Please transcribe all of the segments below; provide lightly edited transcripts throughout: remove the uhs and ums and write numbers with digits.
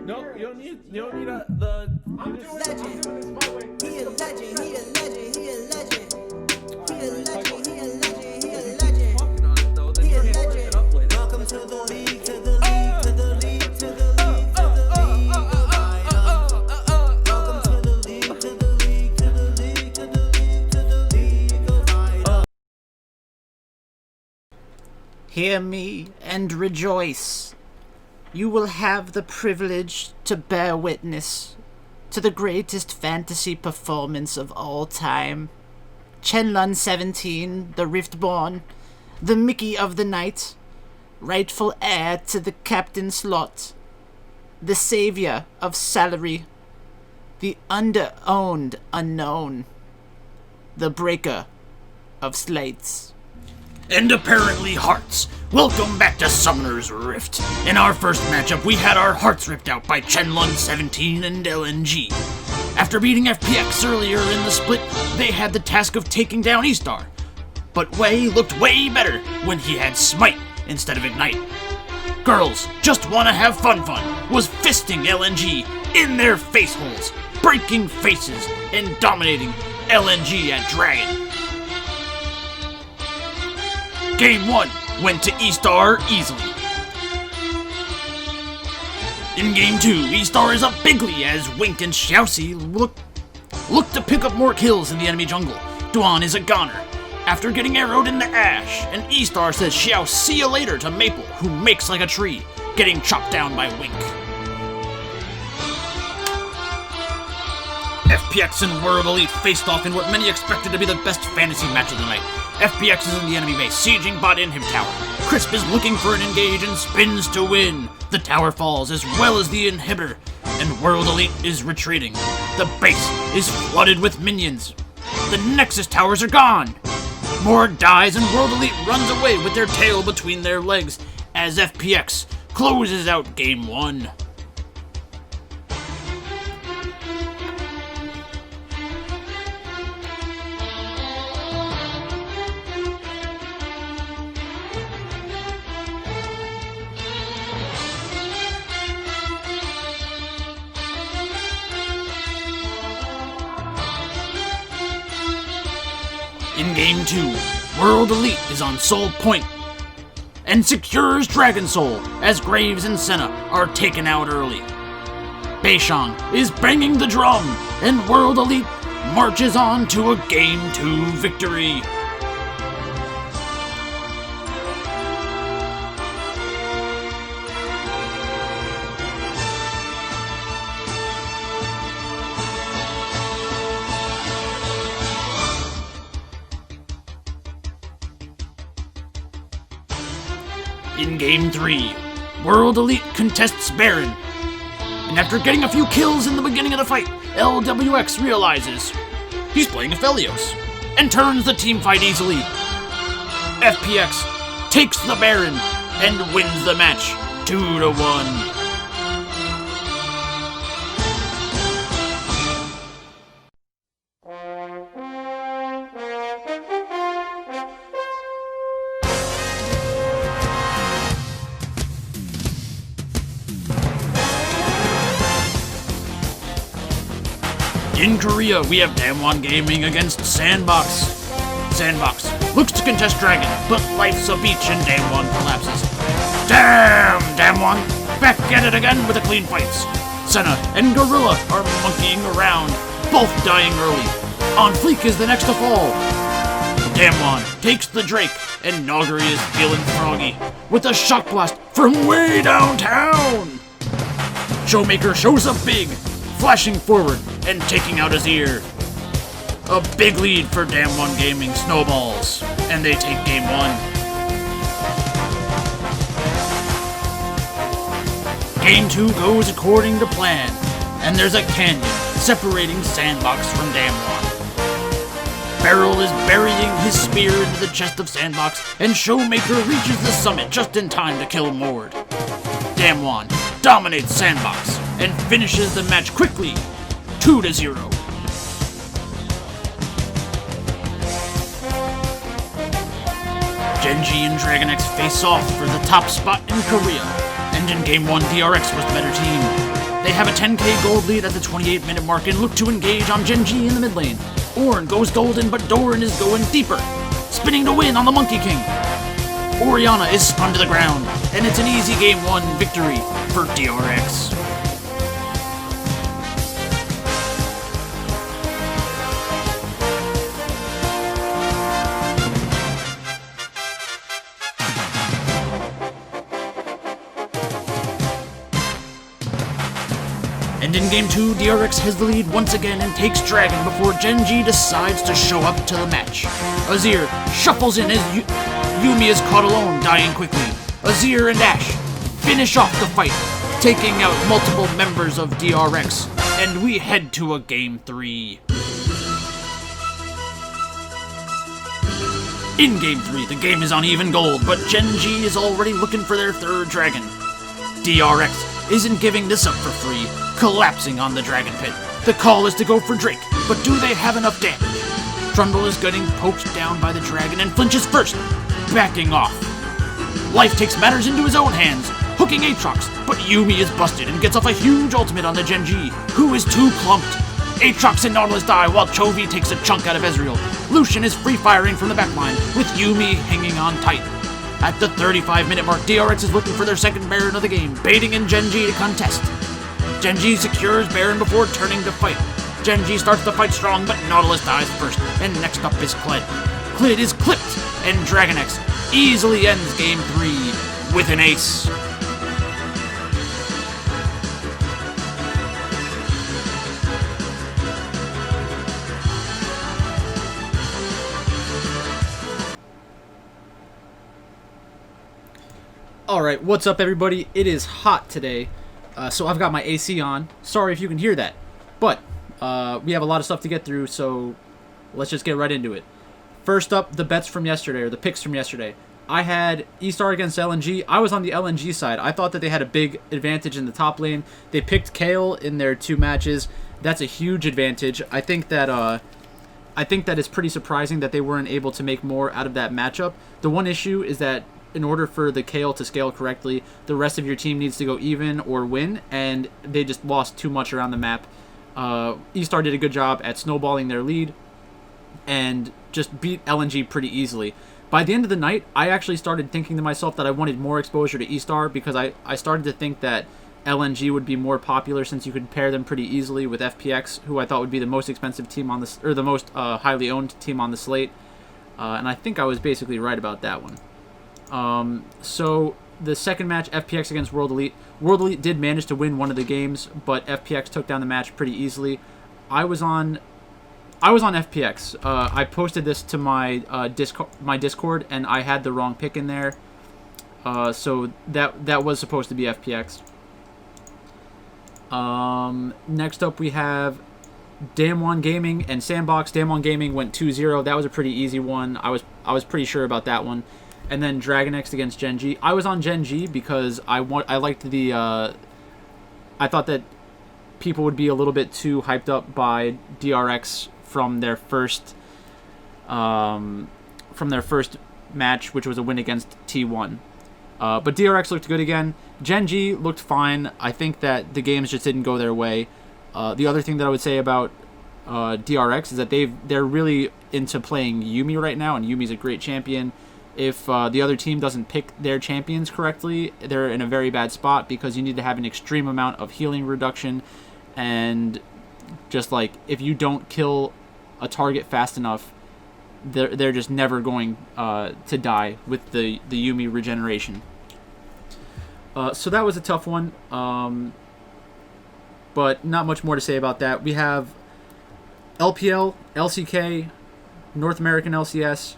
No, you don't need the. I'm doing this my way. He a legend, he a legend, he a legend. He a legend, he a legend, he a legend. He a legend. Welcome to the league, to the league, to the league, to the league, to the league of idols. Welcome to the league, to the league, to the league, to the league, to the league of idols. Hear me and rejoice. You will have the privilege to bear witness to the greatest fantasy performance of all time. Chenlun 17, the Riftborn, the Mickey of the Night, rightful heir to the captain slot, the savior of salary, the under-owned unknown, the breaker of slates. And apparently hearts. Welcome back to Summoner's Rift. In our first matchup, we had our hearts ripped out by Chenlun 17 and LNG. After beating FPX earlier in the split, they had the task of taking down E-Star. But Wei looked way better when he had Smite instead of Ignite. Girls Just Wanna Have Fun was fisting LNG in their face holes, breaking faces, and dominating LNG at Dragon. Game 1 went to E-Star easily. In Game 2, E-Star is up bigly as Wink and Xiaoxi look to pick up more kills in the enemy jungle. Duan is a goner after getting arrowed in the ash, and E-Star says Xiao see you later to Maple, who makes like a tree, getting chopped down by Wink. FPX and World Elite faced off in what many expected to be the best fantasy match of the night. FPX is in the enemy base, sieging bot inhib tower. Crisp is looking for an engage and spins to win. The tower falls as well as the inhibitor, and World Elite is retreating. The base is flooded with minions. The Nexus towers are gone. Mord dies and World Elite runs away with their tail between their legs as FPX closes out Game 1. In Game 2, World Elite is on Soul Point and secures Dragon Soul as Graves and Senna are taken out early. Beishang is banging the drum and World Elite marches on to a Game 2 victory. In Game 3, World Elite contests Baron, and after getting a few kills in the beginning of the fight, LWX realizes he's playing Aphelios, and turns the team fight easily. FPX takes the Baron and wins the match 2-1. In Korea, we have Damwon Gaming against Sandbox. Sandbox looks to contest Dragon, but life's a beach and Damwon collapses. Damn, Damwon! Back at it again with the clean fights. Senna and Gorilla are monkeying around, both dying early. On Fleek is the next to fall. Damwon takes the Drake, and Noguri is feeling froggy with a shock blast from way downtown. Showmaker shows up big, flashing forward and taking out his ear. A big lead for Damwon Gaming snowballs, and they take Game 1. Game 2 goes according to plan, and there's a canyon separating Sandbox from Damwon. Beryl is burying his spear into the chest of Sandbox, and Showmaker reaches the summit just in time to kill Mord. Damwon dominates Sandbox and finishes the match quickly, 2-0. Genji and Dragon X face off for the top spot in Korea, and in Game 1 DRX was the better team. They have a 10k gold lead at the 28-minute mark and look to engage on Gen G in the mid lane. Ornn goes golden, but Doran is going deeper, spinning to win on the Monkey King. Orianna is spun to the ground, and it's an easy game 1 victory for DRX. And in Game 2, DRX has the lead once again and takes Dragon before Gen G decides to show up to the match. Azir shuffles in as Yuumi is caught alone, dying quickly. Azir and Ashe finish off the fight, taking out multiple members of DRX, and we head to a Game 3. In Game 3, the game is on even gold, but Gen G is already looking for their third dragon. DRX isn't giving this up for free, collapsing on the dragon pit. The call is to go for Drake, but do they have enough damage? Trundle is getting poked down by the dragon and flinches first, backing off. Life takes matters into his own hands, hooking Aatrox, but Yuumi is busted and gets off a huge ultimate on the Gen G, who is too clumped. Aatrox and Nautilus die while Chovy takes a chunk out of Ezreal. Lucian is free-firing from the backline, with Yuumi hanging on tight. At the 35-minute mark, DRX is looking for their second Baron of the game, baiting in Gen G to contest. Gen G secures Baron before turning to fight. Gen G starts the fight strong, but Nautilus dies first, and next up is Kled. Kled is clipped, and DragonX easily ends Game 3 with an ace. Alright, what's up everybody? It is hot today, so I've got my AC on. Sorry if you can hear that, but we have a lot of stuff to get through, so let's just get right into it. First up, the bets from yesterday, or the picks from yesterday. I had E-Star against LNG. I was on the LNG side. I thought that they had a big advantage in the top lane. They picked Kayle in their 2 matches. That's a huge advantage. I think that it's pretty surprising that they weren't able to make more out of that matchup. The one issue is that in order for the Kayle to scale correctly, the rest of your team needs to go even or win, and they just lost too much around the map. E-Star did a good job at snowballing their lead and just beat LNG pretty easily. By the end of the night, I actually started thinking to myself that I wanted more exposure to E-Star because I started to think that LNG would be more popular since you could pair them pretty easily with FPX, who I thought would be the most expensive team on this, or the most highly owned team on the slate. And I think I was basically right about that one. So the second match, FPX against World Elite. World Elite did manage to win one of the games, but FPX took down the match pretty easily. I was on FPX. I posted this to my Discord, and I had the wrong pick in there. So that was supposed to be FPX. Next up we have Damwon Gaming and Sandbox. Damwon Gaming went 2-0. That was a pretty easy one. I was pretty sure about that one. And then DragonX against Gen G. I was on Gen G because I liked the I thought that people would be a little bit too hyped up by DRX from their first match, which was a win against T1. But DRX looked good again. Gen G looked fine. I think that the games just didn't go their way. The other thing that I would say about DRX is that they're really into playing Yuumi right now, and Yuumi's a great champion. If the other team doesn't pick their champions correctly, they're in a very bad spot because you need to have an extreme amount of healing reduction, and just like if you don't kill a target fast enough, they're just never going to die with the Yuumi regeneration. So that was a tough one, but not much more to say about that. We have LPL, LCK, North American LCS,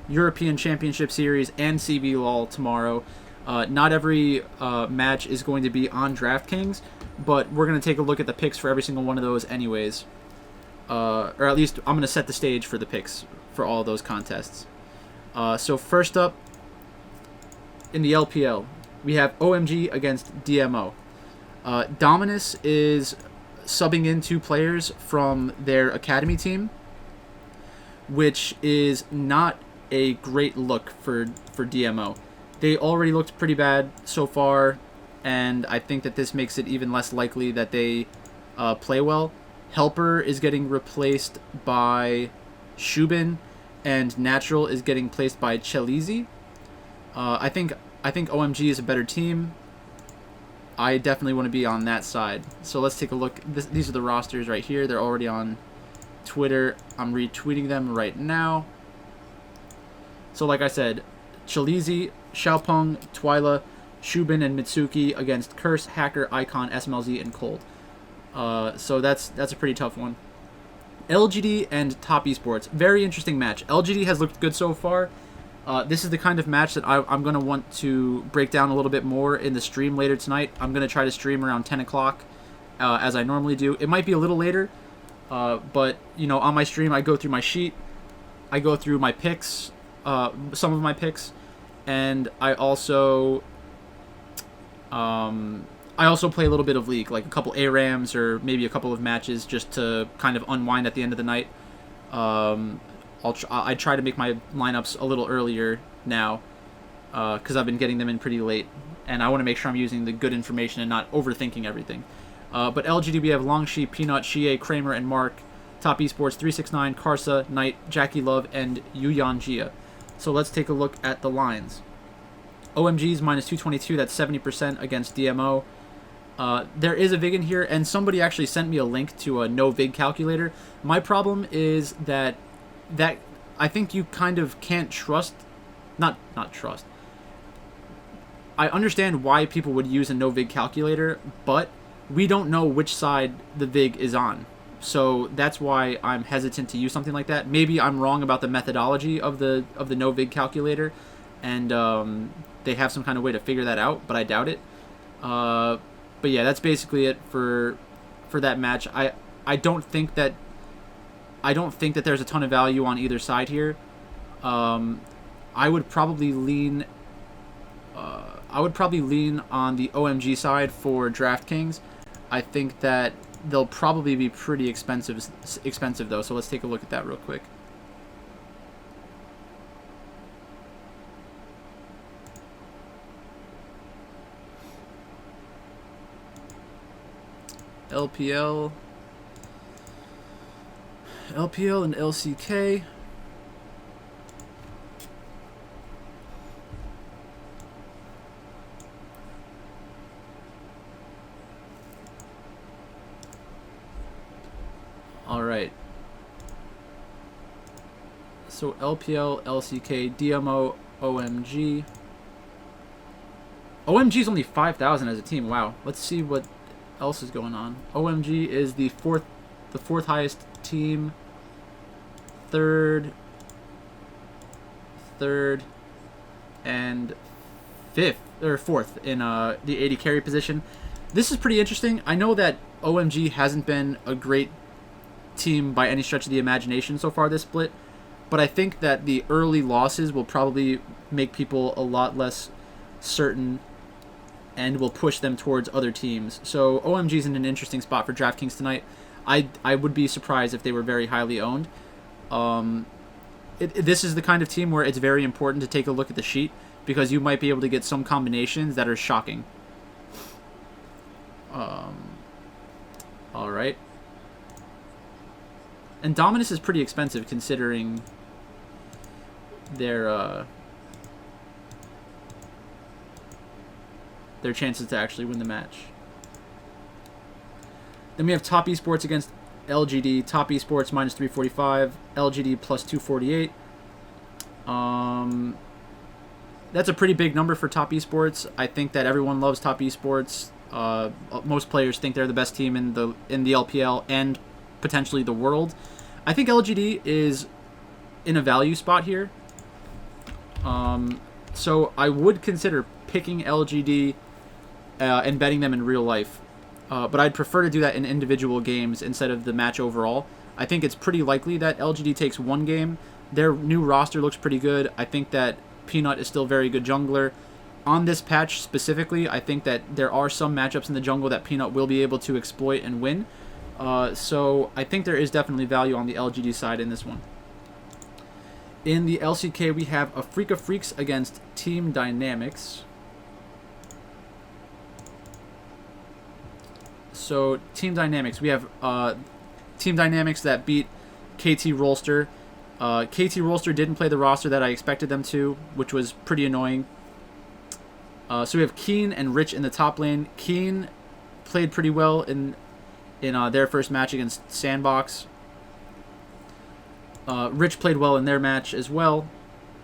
European Championship Series, and CBLOL tomorrow. Not every match is going to be on DraftKings, but we're going to take a look at the picks for every single one of those anyways. Or at least I'm going to set the stage for the picks for all those contests. So first up, in the LPL, we have OMG against DMO. Dominus is subbing in 2 players from their academy team, which is not a great look for DMO. They already looked pretty bad so far. and I think that this makes it even less likely that they play well. Helper is getting replaced by Shubin, and Natural is getting placed by Chelizi. I think OMG is a better team. I definitely want to be on that side. So let's take a look. These are the rosters right here. They're already on Twitter. I'm retweeting them right now. So like I said, Chelizi, Xiaopeng, Twyla, Shubin, and Mitsuki against Curse, Hacker, Icon, SMLZ, and Cold. So that's a pretty tough one. LGD and Top Esports. Very interesting match. LGD has looked good so far. This is the kind of match that I'm going to want to break down a little bit more in the stream later tonight. I'm going to try to stream around 10 o'clock, as I normally do. It might be a little later, but, you know, on my stream, I go through my sheet. I go through my picks, some of my picks, and I also play a little bit of League, like a couple ARAMs or maybe a couple of matches just to kind of unwind at the end of the night. I try to make my lineups a little earlier now because I've been getting them in pretty late, and I want to make sure I'm using the good information and not overthinking everything. But LGD, we have Longshi, Peanut, Shie, Kramer, and Mark. Top Esports, 369, Karsa, Knight, Jackie Love, and Yuyan Jia. So let's take a look at the lines. OMG's minus 222, that's 70% against DMO. There is a VIG in here, and somebody actually sent me a link to a no VIG calculator. My problem is that I think you kind of can't trust, not trust. I understand why people would use a no VIG calculator, but we don't know which side the VIG is on. So that's why I'm hesitant to use something like that. Maybe I'm wrong about the methodology of the no VIG calculator, and they have some kind of way to figure that out, but I doubt it. But yeah, that's basically it for that match. I don't think that there's a ton of value on either side here. I would probably lean on the OMG side for DraftKings. I think that they'll probably be pretty expensive though. So let's take a look at that real quick. LPL and LCK. All right. So LPL, LCK, DMO, OMG. OMG is only 5,000 as a team. Wow. Let's see what else is going on. OMG is the fourth highest team. Third, and fourth in the AD carry position. This is pretty interesting. I know that OMG hasn't been a great team by any stretch of the imagination so far this split, but I think that the early losses will probably make people a lot less certain and will push them towards other teams. So OMG's in an interesting spot for DraftKings tonight. I would be surprised if they were very highly owned. This is the kind of team where it's very important to take a look at the sheet because you might be able to get some combinations that are shocking. All right. And Dominus is pretty expensive considering their chances to actually win the match. Then we have Top Esports against LGD. Top Esports minus 345, LGD plus 248. That's a pretty big number for Top Esports. I think that everyone loves Top Esports. Most players think they're the best team in the LPL and potentially the world. I think LGD is in a value spot here. So I would consider picking LGD and betting them in real life. But I'd prefer to do that in individual games instead of the match overall. I think it's pretty likely that LGD takes one game. Their new roster looks pretty good. I think that Peanut is still a very good jungler. On this patch specifically, I think that there are some matchups in the jungle that Peanut will be able to exploit and win. So I think there is definitely value on the LGD side in this one. In the LCK, we have Afrika Freaks against Team Dynamics. So Team Dynamics, we have Team Dynamics that beat KT Rolster. KT Rolster didn't play the roster that I expected them to, which was pretty annoying. So we have Keen and Rich in the top lane. Keen played pretty well in their first match against Sandbox. Rich played well in their match as well.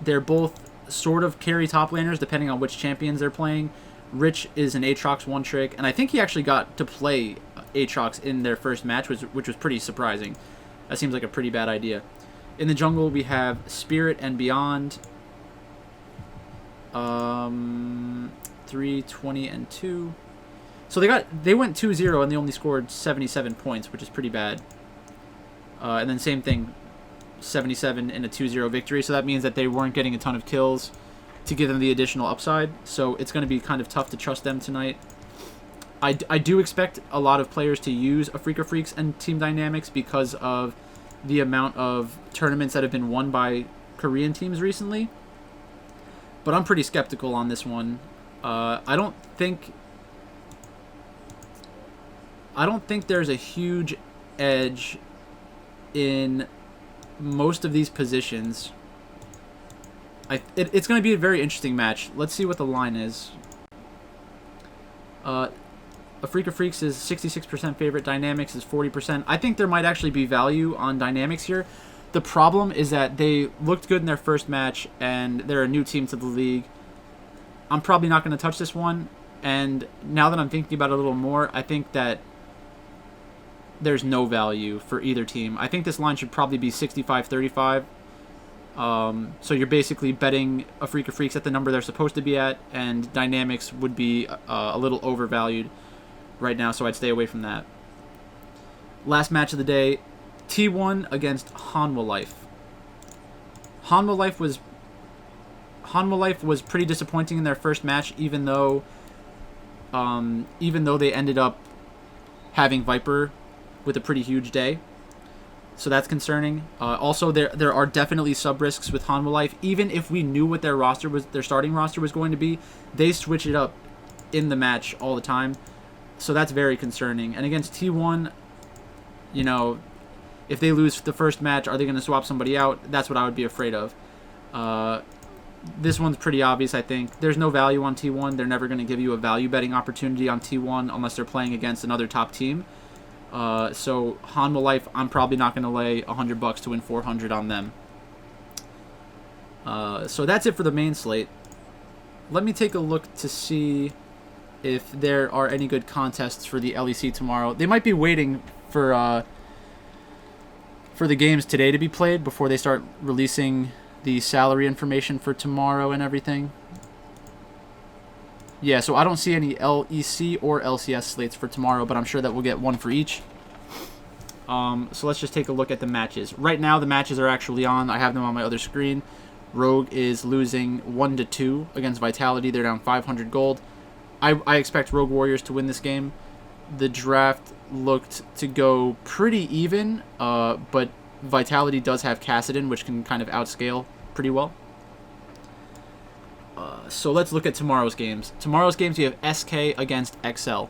They're both sort of carry top laners depending on which champions they're playing. Rich is an Aatrox one trick, and I think he actually got to play Aatrox in their first match, which was pretty surprising. That seems like a pretty bad idea. In the jungle, we have Spirit and Beyond. 3, 20, and 2. So they went 2-0 and they only scored 77 points, which is pretty bad. And then same thing, 77 in a 2-0 victory. So that means that they weren't getting a ton of kills to give them the additional upside. So it's going to be kind of tough to trust them tonight. I do expect a lot of players to use Afrika Freaks and Team Dynamics because of the amount of tournaments that have been won by Korean teams recently. But I'm pretty skeptical on this one. I don't think there's a huge edge in most of these positions. It's going to be a very interesting match. Let's see what the line is. Afrika Freaks is 66% favorite. Dynamics is 40%. I think there might actually be value on Dynamics here. The problem is that they looked good in their first match, and they're a new team to the league. I'm probably not going to touch this one, and now that I'm thinking about it a little more, I think that there's no value for either team. I think this line should probably be 65-35. So you're basically betting Afrika Freaks at the number they're supposed to be at, and Dynamics would be a little overvalued right now, so I'd stay away from that. Last match of the day, T1 against Hanwha Life. Hanwha Life was pretty disappointing in their first match, even though they ended up having Viper with a pretty huge day. So that's concerning. Also, there are definitely sub risks with Hanwha Life. Even if we knew what their starting roster was going to be, they switch it up in the match all the time. So that's very concerning. And against T1, you know, if they lose the first match, are they going to swap somebody out? That's what I would be afraid of. This one's pretty obvious, I think. There's no value on T1. They're never going to give you a value betting opportunity on T1 unless they're playing against another top team. So Hanwha Life, I'm probably not going to lay $100 to win 400 on them. So that's it for the main slate. Let me take a look to see if there are any good contests for the LEC tomorrow. They might be waiting for the games today to be played before they start releasing the salary information for tomorrow and everything. Yeah, so I don't see any LEC or LCS slates for tomorrow, but I'm sure that we'll get one for each. So let's just take a look at the matches. Right now, the matches are actually on. I have them on my other screen. Rogue is losing 1-2 against Vitality. They're down 500 gold. I expect Rogue Warriors to win this game. The draft looked to go pretty even, but Vitality does have Kassadin, which can kind of outscale pretty well. So let's look at tomorrow's games. Tomorrow's games, we have SK against XL.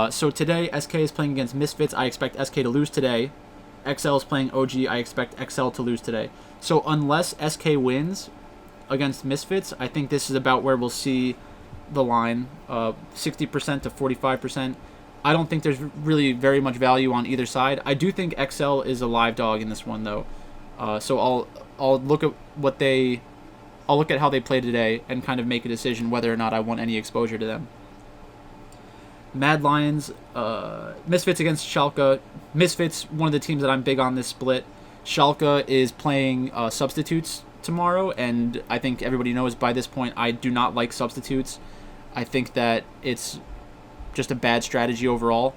So today, SK is playing against Misfits. I expect SK to lose today. XL is playing OG. I expect XL to lose today. So unless SK wins against Misfits, I think this is about where we'll see the line, 60% to 45%. I don't think there's really very much value on either side. I do think XL is a live dog in this one, though. So I'll look at I'll look at how they play today and kind of make a decision whether or not I want any exposure to them. Mad Lions, Misfits against Schalke. Misfits, one of the teams that I'm big on this split. Schalke is playing substitutes tomorrow, and I think everybody knows by this point I do not like substitutes. I think that it's just a bad strategy overall.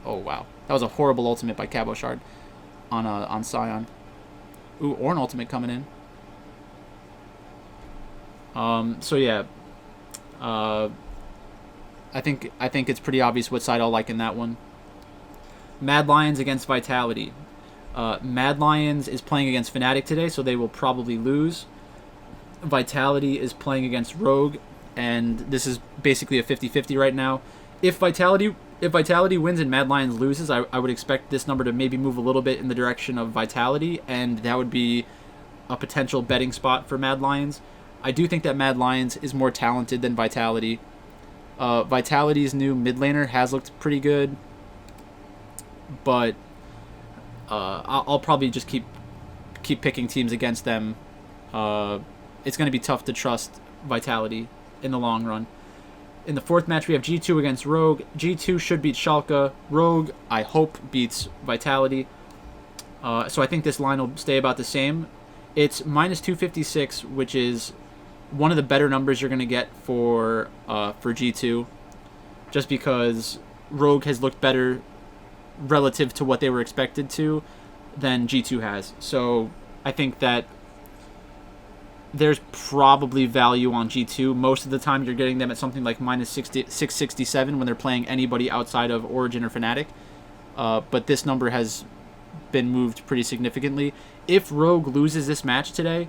Oh wow, that was a horrible ultimate by Cabochard on Sion. Ooh, or an ultimate coming in. So yeah, I think it's pretty obvious what side I'll like in that one. Mad Lions against Vitality. Mad Lions is playing against Fnatic today, so they will probably lose. Vitality is playing against Rogue, and this is basically a 50-50 right now. If Vitality If Vitality wins and Mad Lions loses, I would expect this number to maybe move a little bit in the direction of Vitality, and that would be a potential betting spot for Mad Lions. I do think that Mad Lions is more talented than Vitality. Vitality's new mid laner has looked pretty good, but I'll probably just keep picking teams against them. It's going to be tough to trust Vitality in the long run. In the fourth match, we have G2 against Rogue. G2 should beat Schalke. Rogue, I hope, beats Vitality. So I think this line will stay about the same. It's minus 256, which is one of the better numbers you're going to get for G2, just because Rogue has looked better relative to what they were expected to than G2 has. So I think that there's probably value on G2. Most of the time you're getting them at something like minus 667 when they're playing anybody outside of Origin or Fnatic. But this number has been moved pretty significantly. If Rogue loses this match today,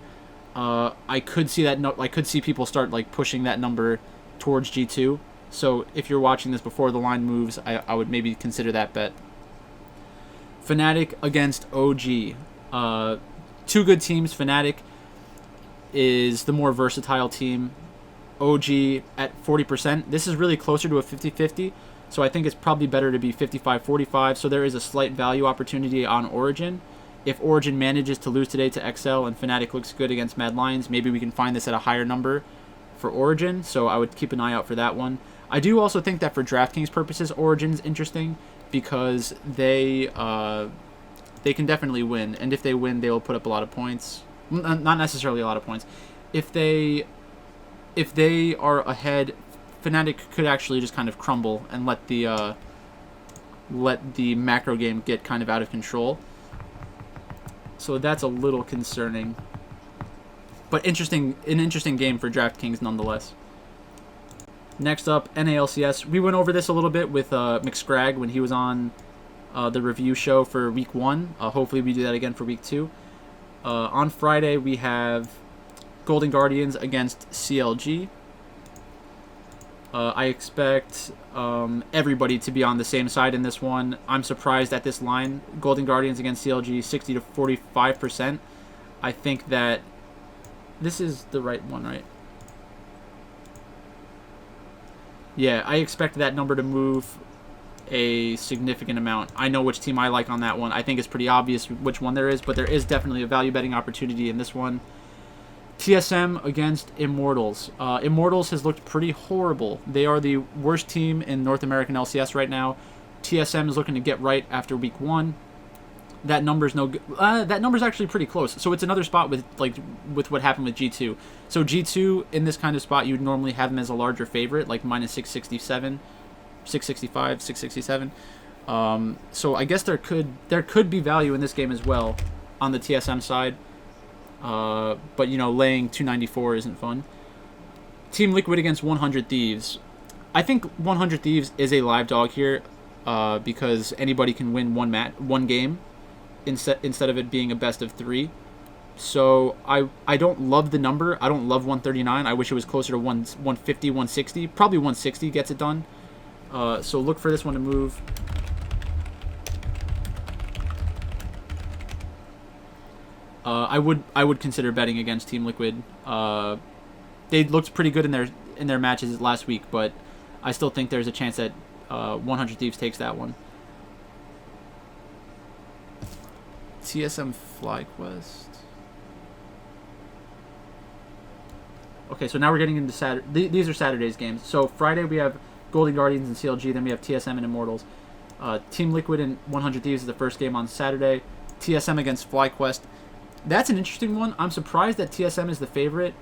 I could see that. I could see people start like pushing that number towards G2. So if you're watching this before the line moves, I would maybe consider that bet. Fnatic against OG. Two good teams. Fnatic is the more versatile team. OG at 40%. This is really closer to a 50-50. So I think it's probably better to be 55-45. So there is a slight value opportunity on Origin. If Origin manages to lose today to XL and Fnatic looks good against Mad Lions, maybe we can find this at a higher number for Origin. So I would keep an eye out for that one. I do also think that for DraftKings purposes, Origin's interesting because they can definitely win. And if they win, they will put up a lot of points. Not necessarily a lot of points. If they are ahead, Fnatic could actually just kind of crumble and let the macro game get kind of out of control. So that's a little concerning. But an interesting game for DraftKings nonetheless. Next up, NALCS. We went over this a little bit with McScrag when he was on the review show for Week 1. Hopefully we do that again for Week 2. On Friday, we have Golden Guardians against CLG. I expect everybody to be on the same side in this one. I'm surprised at this line. Golden Guardians against CLG, 60 to 45%. I think that this is the right one, right? Yeah, I expect that number to move a significant amount. I know which team I like on that one. I think it's pretty obvious which one there is, but there is definitely a value betting opportunity in this one. TSM against Immortals. Immortals has looked pretty horrible. They are the worst team in North American LCS right now. TSM is looking to get right after Week 1. That number's no good. That number's actually pretty close. So it's another spot with what happened with G2. So G2 in this kind of spot, you'd normally have them as a larger favorite, like minus 667, 665, 667. So I guess there could be value in this game as well on the TSM side. But, laying 294 isn't fun. Team Liquid against 100 Thieves. I think 100 Thieves is a live dog here because anybody can win one game instead of it being a best of 3. So I don't love the number. I don't love 139. I wish it was closer to 150, 160. Probably 160 gets it done. So look for this one to move. I would consider betting against Team Liquid. They looked pretty good in their matches last week, but I still think there's a chance that 100 Thieves takes that one. TSM FlyQuest. Okay, so now we're getting into Saturday. These are Saturday's games. So Friday we have Golden Guardians and CLG. Then we have TSM and Immortals. Team Liquid and 100 Thieves is the first game on Saturday. TSM against FlyQuest. That's an interesting one. I'm surprised that TSM is the favorite.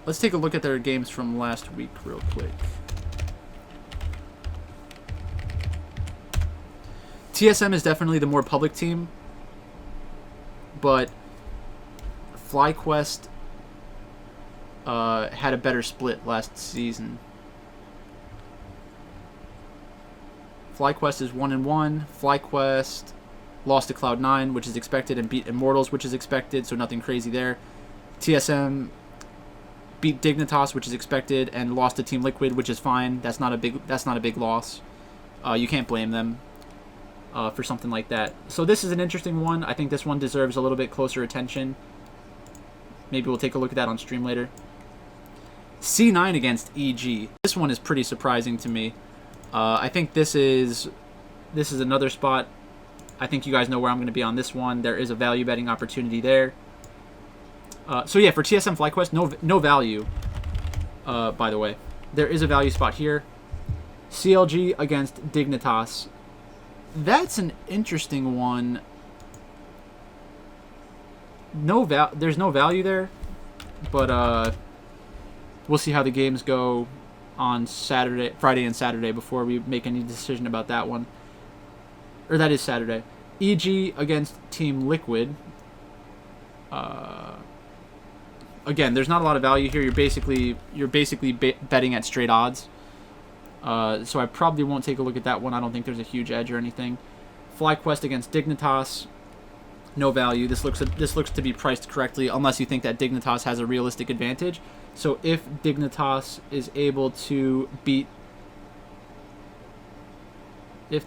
Let's take a look at their games from last week real quick. TSM is definitely the more public team, but FlyQuest had a better split last season. FlyQuest is 1-1. FlyQuest lost to Cloud9, which is expected, and beat Immortals, which is expected, so nothing crazy there. TSM beat Dignitas, which is expected, and lost to Team Liquid, which is fine. That's not a big loss. You can't blame them for something like that. So this is an interesting one. I think this one deserves a little bit closer attention. Maybe we'll take a look at that on stream later. C9 against EG. This one is pretty surprising to me. I think this is another spot. I think you guys know where I'm going to be on this one. There is a value betting opportunity there. So yeah, for TSM FlyQuest, no value, by the way. There is a value spot here. CLG against Dignitas. That's an interesting one. There's no value there, but we'll see how the games go on Friday and Saturday before we make any decision about that one. Or that is Saturday. EG against Team Liquid. Again, there's not a lot of value here. You're basically betting at straight odds. So I probably won't take a look at that one. I don't think there's a huge edge or anything. FlyQuest against Dignitas. No value. This looks to be priced correctly, unless you think that Dignitas has a realistic advantage. So if Dignitas is able to beat, I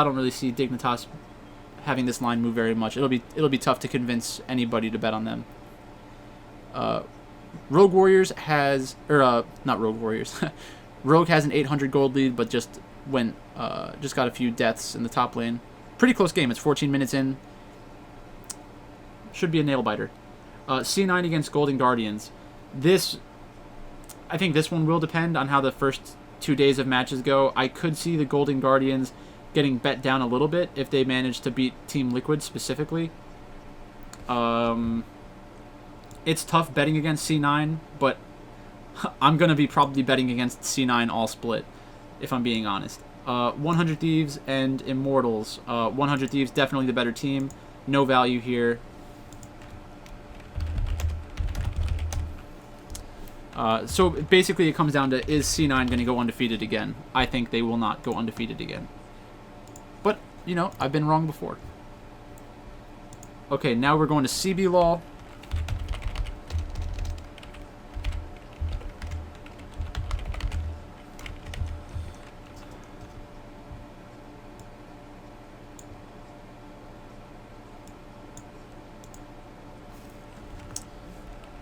don't really see Dignitas having this line move very much. It'll be tough to convince anybody to bet on them. Rogue Warriors has, not Rogue Warriors. Rogue has an 800 gold lead, but just got a few deaths in the top lane. Pretty close game. It's 14 minutes in. Should be a nail biter. C9 against Golden Guardians. I think this one will depend on how the first 2 days of matches go. I could see the Golden Guardians getting bet down a little bit if they manage to beat Team Liquid specifically. It's tough betting against C9, but I'm going to be probably betting against C9 all split, if I'm being honest. 100 Thieves and Immortals. 100 Thieves, definitely the better team. No value here. So basically it comes down to, is C9 going to go undefeated again? I think they will not go undefeated again. But, I've been wrong before. Okay, now we're going to CBLOL.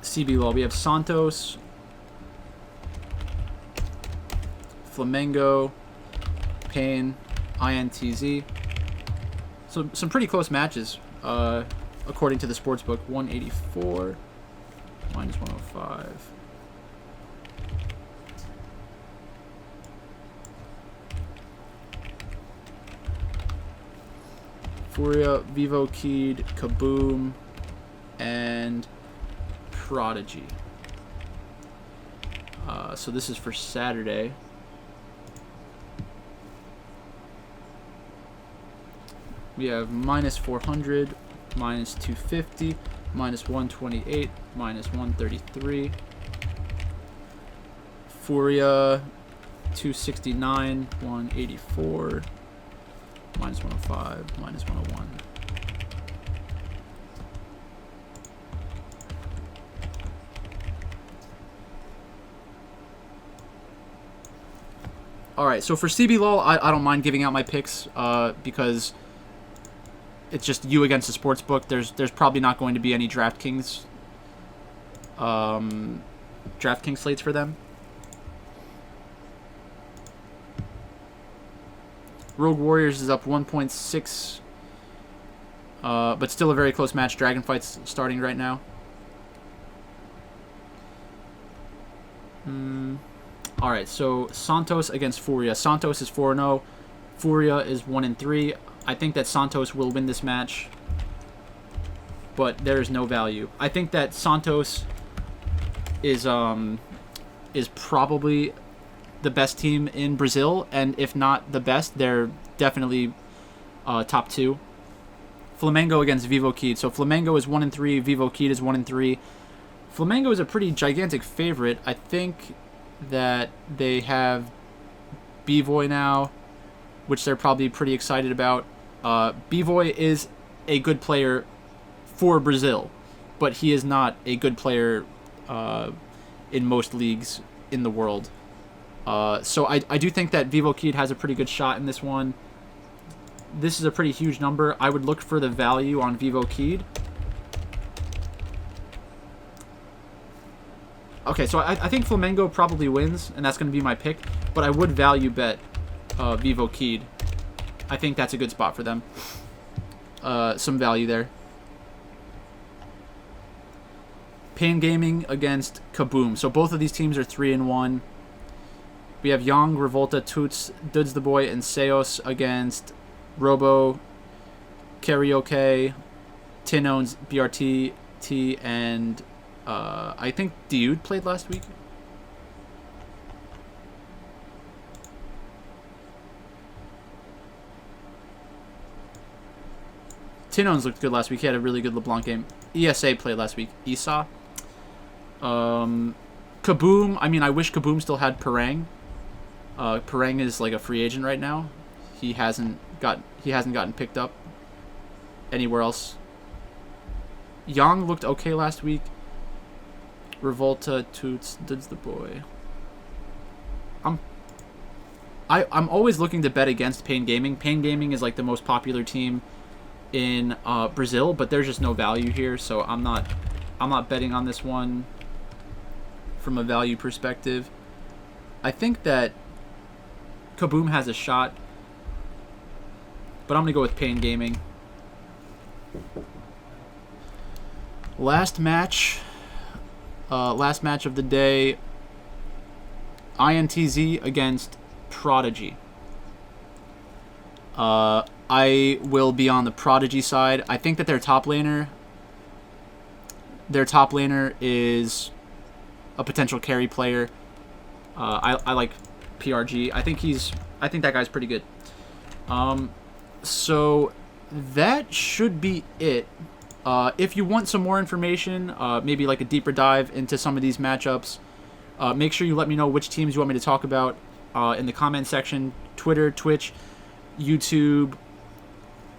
CBLOL, we have Santos, Flamengo, Pain, INTZ. So some pretty close matches, according to the sportsbook. 184 minus 105. Furia, Vivo Keyed, Kaboom, and Prodigy. So this is for Saturday. We have minus 400, minus 250, minus 128, minus 133. Furia, 269, 184, minus 105, minus 101. Alright, so for CBLOL, I don't mind giving out my picks because it's just you against the sportsbook. There's probably not going to be any DraftKings slates for them. Rogue Warriors is up 1.6, but still a very close match. Dragonfight's starting right now. Alright, so Santos against Furia. Santos is 4-0. Furia is 1-3. I think that Santos will win this match, but there is no value. I think that Santos is probably the best team in Brazil, and if not the best, they're definitely top 2. Flamengo against Vivo Keyed. So Flamengo is 1-3. Vivo Keyed is 1-3. Flamengo is a pretty gigantic favorite. I think that they have B-Voy now, which they're probably pretty excited about. B-Voy is a good player for Brazil, but he is not a good player in most leagues in the world. So I do think that Vivo Keed has a pretty good shot in this one. This is a pretty huge number. I would look for the value on Vivo Keed. Okay, so I think Flamengo probably wins, and that's going to be my pick. But I would value bet Vivo Keed. I think that's a good spot for them. Some value there. Pain Gaming against Kaboom. So both of these teams are 3-1. We have Young, Revolta, Toots, Duds the Boy, and Seos against Robo, Karaoke, Tin Owns, BRT, T, and I think Dude played last week. Tin Owns looked good last week. He had a really good LeBlanc game. ESA played last week. Esau. Kaboom. I mean, I wish Kaboom still had Parang. Parang is like a free agent right now. He hasn't gotten picked up anywhere else. Yang looked okay last week. Revolta, Toots, Duds the Boy. I'm always looking to bet against Pain Gaming. Pain Gaming is like the most popular team in Brazil, but there's just no value here, so I'm not betting on this one from a value perspective. I think that Kaboom has a shot, but I'm gonna go with Pain Gaming. Last match of the day, INTZ against Prodigy. I will be on the Prodigy side. I think that their top laner is a potential carry player. I like PRG. I think that guy's pretty good. So that should be it. If you want some more information, maybe like a deeper dive into some of these matchups, make sure you let me know which teams you want me to talk about in the comment section, Twitter, Twitch, YouTube.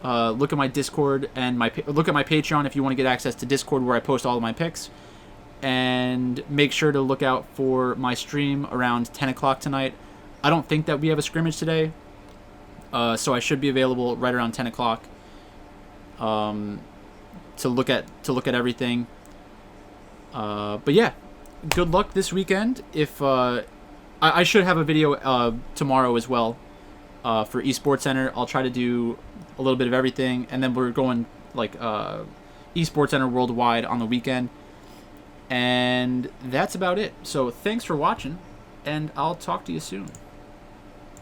Look at my Discord and look at my Patreon if you want to get access to Discord where I post all of my picks. And make sure to look out for my stream around 10 o'clock tonight. I don't think that we have a scrimmage today, so I should be available right around 10 o'clock to look at everything. But yeah, good luck this weekend. If I should have a video tomorrow as well for Esportscenter. I'll try to do a little bit of everything, and then we're going like Esportscenter worldwide on the weekend. And that's about it. So thanks for watching, and I'll talk to you soon.